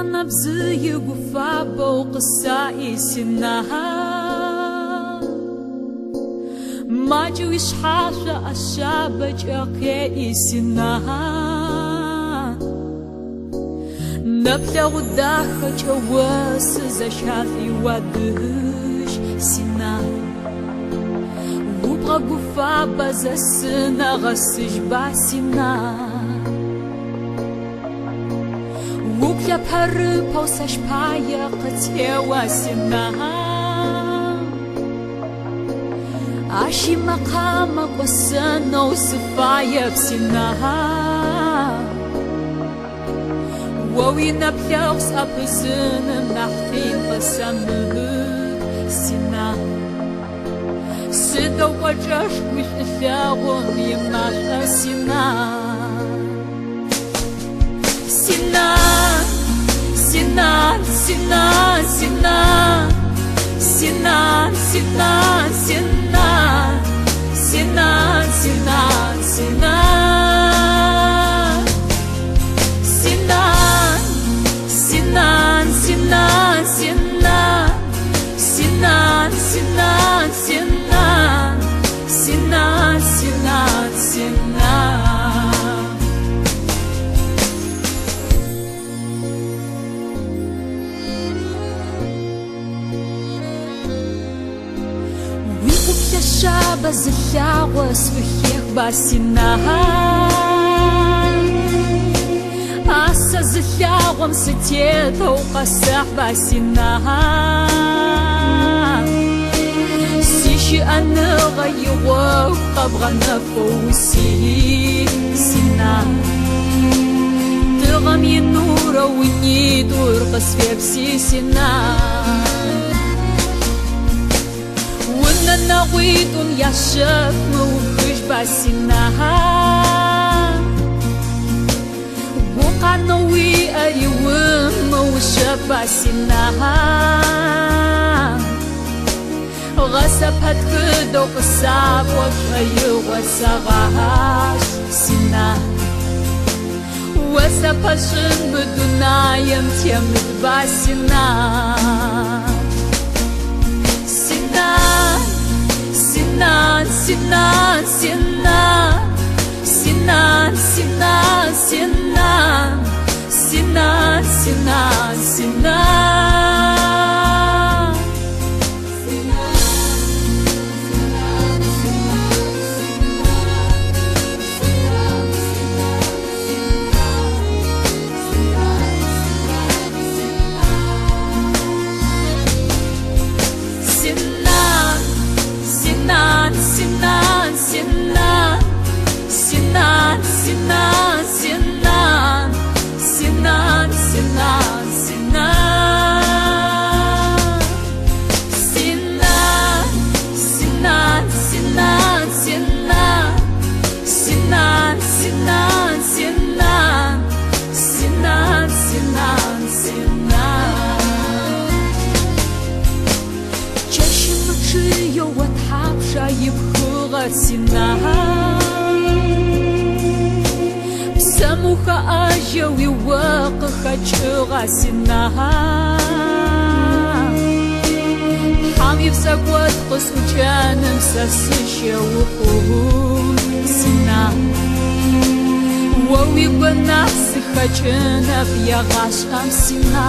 Nabzı gufa bo qissa isina Maju ishasha ashaba jaqe isina Nabda gudaha jawas zashafi wadush sina Ubra gufa bazasina ghasish basina Вукля пары паусаш пая qatsewa sina Ashi maqama qasana usfaya sina Wawina pyaus apzun nahtin qasamud sina Sida wajash wish thawum yimasha sina Sinan, Sinan, Sinan, Sinan, Sinan, Sinan, Sinan, Sinan, Sinan, Sinan, Sinan, Sinan, Sinan, Sinan, Sinan, Sinan, Sinan, Sinan, Sinan, Sinan. Shaba zlawa svihech basina Asa zlawam siteta uqasah basina Sishi anagha yuwa qabrana fawsi sina Tgham yinura winyidur qasfebsi sina Nawidun yashaf mufish basina Wuqanawi ariwum mushaf basina Ghasapat kudo qasab wa khayu wa sagash sina Wasapashun budunayam tiamid basina Sinan, Sinan, Sinan, Sinan, Sinan, Sinan, Sinan, Sinan, Sinan. Sinan, Sinan, Sinan, Sinan, Sinan, Sinan, Sinan, Sinan, Sinan, Sinan, Sinan, Sinan, Sinan, Sinan, Sinan, Sinan, Sinan, Sinan. Чаще ночью отхапшая вхора сина Самуха ажа виwaqa хачуга сина Хамив сагват qas'ujanam sasisha wuqun sina Wawi gwanah sikhachana biyagasham sina